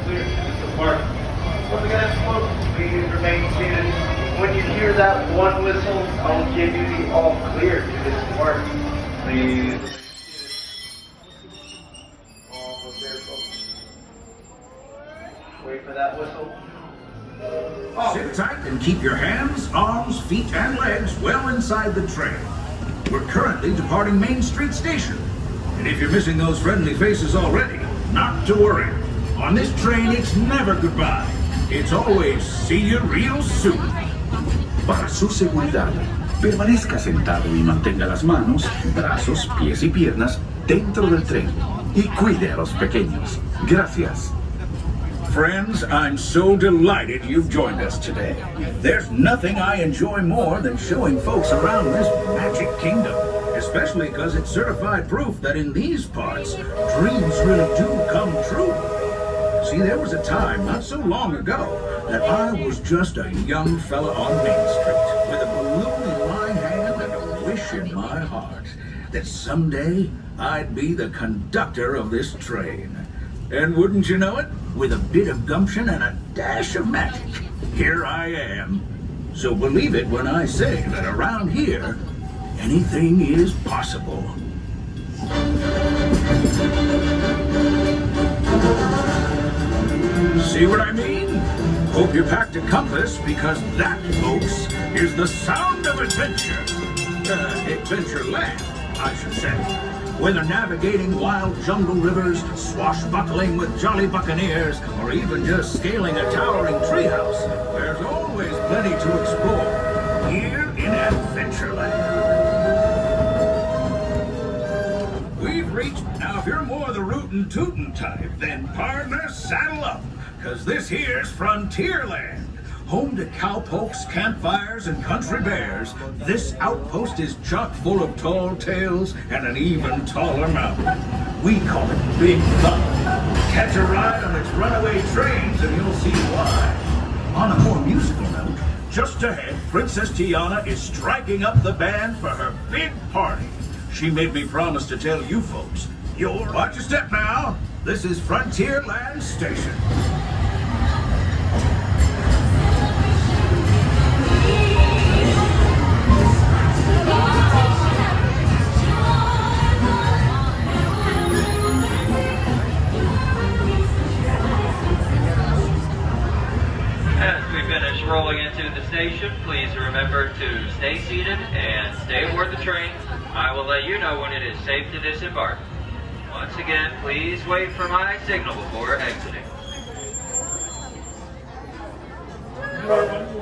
clear to depart. Once again, as folks, please remain seated. When you hear that one whistle, I'll give you the all clear to depart. Please. Almost there, folks. Wait for that whistle. Sit tight and keep your hands, arms, feet, and legs well inside the train. We're currently departing Main Street Station. And if you're missing those friendly faces already, not to worry. On this train, it's never goodbye. It's always see you real soon. Para su seguridad, permanezca sentado y mantenga las manos, brazos, pies y piernas dentro del tren. Y cuide a los pequeños. Gracias. Friends, I'm so delighted you've joined us today. There's nothing I enjoy more than showing folks around this magic kingdom, especially because it's certified proof that in these parts, dreams really do come true. See, there was a time not so long ago that I was just a young fella on Main Street with a balloon in my hand and a wish in my heart that someday I'd be the conductor of this train. And wouldn't you know it, with a bit of gumption and a dash of magic, here I am. So believe it when I say that around here, anything is possible. See what I mean? Hope you packed a compass, because that, folks, is the sound of adventure. Adventureland, I should say. Whether navigating wild jungle rivers, swashbuckling with jolly buccaneers, or even just scaling a towering treehouse, there's always plenty to explore here in Adventureland. We've reached, now if you're more the rootin' tootin' type, then partner, saddle up, cause this here's Frontierland. Home to cowpokes, campfires, and country bears, this outpost is chock full of tall tales and an even taller mountain. We call it Big Thunder. Catch a ride on its runaway trains and you'll see why. On a more musical note, just ahead, Princess Tiana is striking up the band for her big party. She made me promise to tell you folks. Watch your step now. This is Frontierland Station. Rolling into the station, please remember to stay seated and stay aboard the train. I will let you know when it is safe to disembark. Once again, please wait for my signal before exiting.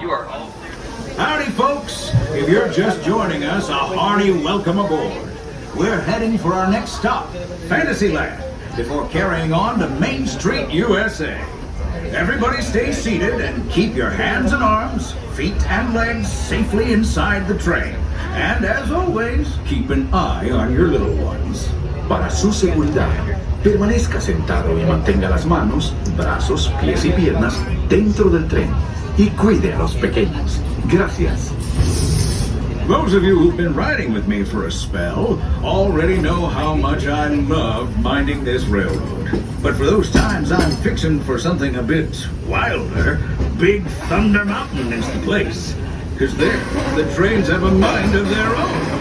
You are all clear. Howdy, folks. If you're just joining us, a hearty welcome aboard. We're heading for our next stop, Fantasyland, before carrying on to Main Street, U.S.A. Everybody stay seated and keep your hands and arms, feet and legs safely inside the train. And as always, keep an eye on your little ones. Para su seguridad, permanezca sentado y mantenga las manos, brazos, pies y piernas dentro del tren. Y cuide a los pequeños. Gracias. Those of you who've been riding with me for a spell already know how much I love minding this railroad. But for those times I'm fixing for something a bit wilder, Big Thunder Mountain is the place. 'Cause there, the trains have a mind of their own.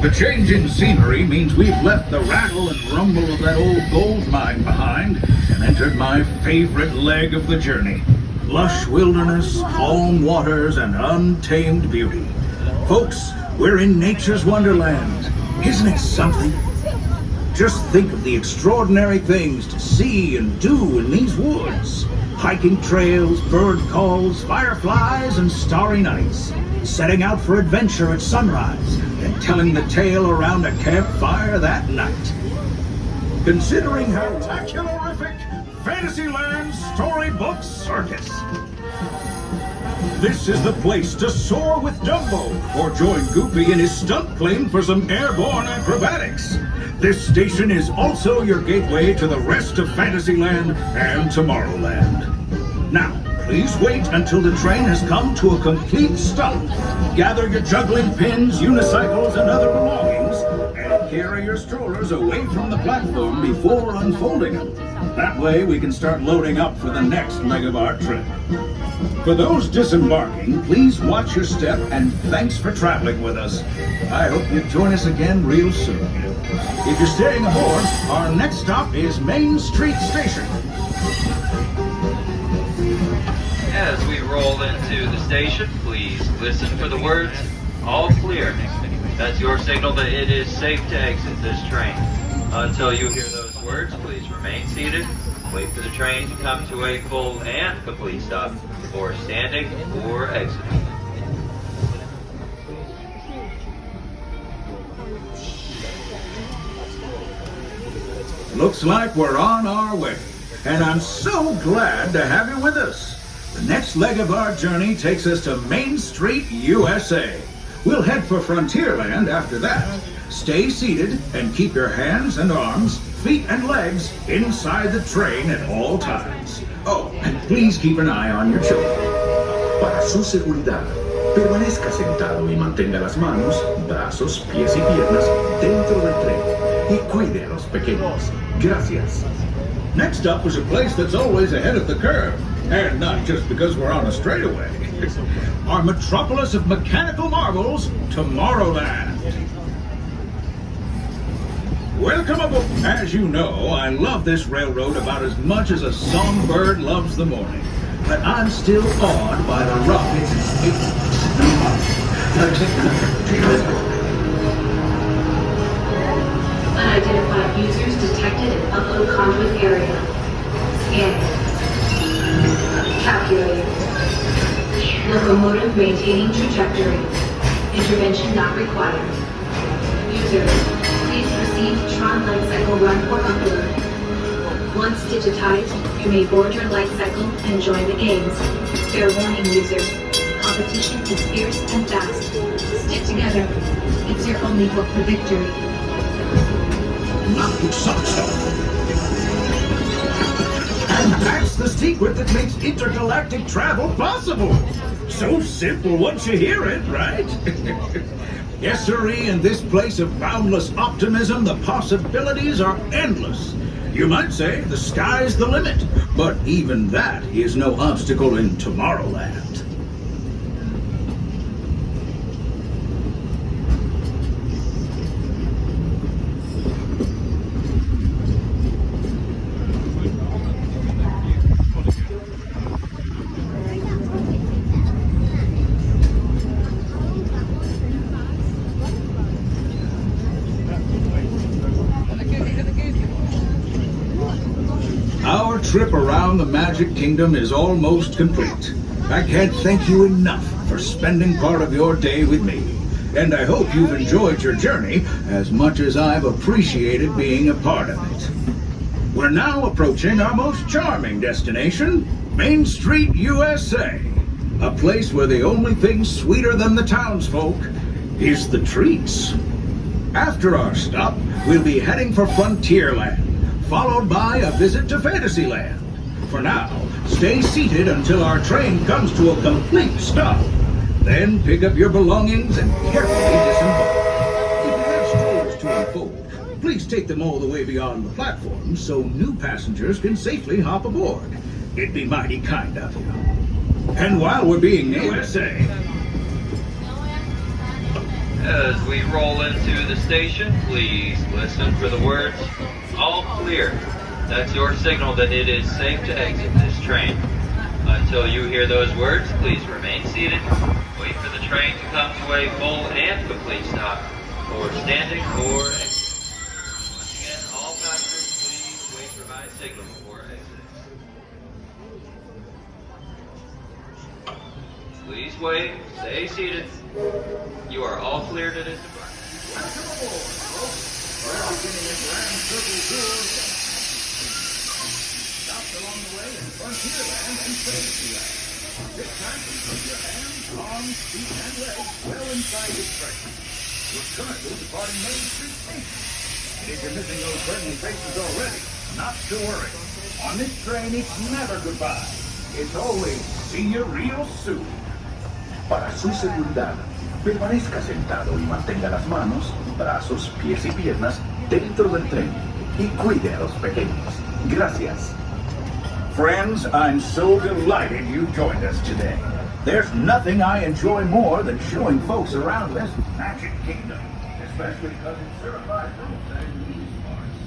The change in scenery means we've left the rattle and rumble of that old gold mine behind and entered my favorite leg of the journey. Lush wilderness, calm waters, and untamed beauty. Folks, we're in nature's wonderland. Isn't it something? Just think of the extraordinary things to see and do in these woods. Hiking trails, bird calls, fireflies, and starry nights. Setting out for adventure at sunrise and telling the tale around a campfire that night. Considering how spectacularific Fantasyland Storybook Circus. This is the place to soar with Dumbo, or join Goofy in his stunt plane for some airborne acrobatics. This station is also your gateway to the rest of Fantasyland and Tomorrowland. Now, please wait until the train has come to a complete stop. Gather your juggling pins, unicycles, and other belongings, and carry your strollers away from the platform before unfolding them. That way we can start loading up for the next leg of our trip. For those disembarking, please watch your step and thanks for traveling with us. I hope you join us again real soon. If you're staying aboard, our next stop is Main Street Station. As we roll into the station, please listen for the words, all clear. That's your signal that it is safe to exit this train. Until you hear those words, please remain seated. Wait for the train to come to a full and complete stop before standing or exiting. Looks like we're on our way, and I'm so glad to have you with us. The next leg of our journey takes us to Main Street, U.S.A. We'll head for Frontierland after that. Stay seated and keep your hands and arms, feet and legs inside the train at all times. Oh, and please keep an eye on your children. Para su seguridad, permanezca sentado y mantenga las manos, brazos, pies y piernas dentro del tren y cuide a los pequeños. Gracias. Next up is a place that's always ahead of the curve, and not just because we're on a straightaway. Our metropolis of mechanical marvels, Tomorrowland. Welcome aboard. As you know, I love this railroad about as much as a songbird loves the morning. But I'm still awed by the rockets and Unidentified users detected in upload conduit area. Scanning. Calculating. Locomotive maintaining trajectory. Intervention not required. User, please proceed to Tron Light Cycle run for upload. Once digitized, you may board your light cycle and join the games. Fair warning, users. Competition is fierce and fast. Stick together. It's your only hope for victory. And that's the secret that makes intergalactic travel possible. So simple once you hear it, right? Yes, sirree, in this place of boundless optimism, the possibilities are endless. You might say the sky's the limit, but even that is no obstacle in Tomorrowland. Our trip around the Magic Kingdom is almost complete. I can't thank you enough for spending part of your day with me. And I hope you've enjoyed your journey as much as I've appreciated being a part of it. We're now approaching our most charming destination, Main Street, U.S.A. A place where the only thing sweeter than the townsfolk is the treats. After our stop, we'll be heading for Frontierland, followed by a visit to Fantasyland. For now, stay seated until our train comes to a complete stop. Then pick up your belongings and carefully disembark. If you have strollers to unfold, please take them all the way beyond the platform so new passengers can safely hop aboard. It'd be mighty kind of you. And while we're being U.S.A. As we roll into the station, please listen for the words, all clear. That's your signal that it is safe to exit this train. Until you hear those words, please remain seated. Wait for the train to come to a full and complete stop for standing or exiting. Once again, all passengers, please wait for my signal before exiting. Please wait. Stay seated. You are all clear to disembark. Welcome aboard, folks. We're beginning a grand circle tour. Stopped along the way in Frontierland and Fantasyland. This time, put your hands, arms, feet, and legs well inside the train. We're currently departing Main Street Station. And if you're missing those friendly faces already, not to worry. On this train, it's never goodbye. It's always see you real soon. Para su seguridad, permanezca sentado y mantenga las manos, brazos, pies y piernas dentro del tren. Y cuide a los pequeños. Gracias. Friends, I'm so delighted you've joined us today. There's nothing I enjoy more than showing folks around this magic kingdom, especially because it's certified proof that in these parts,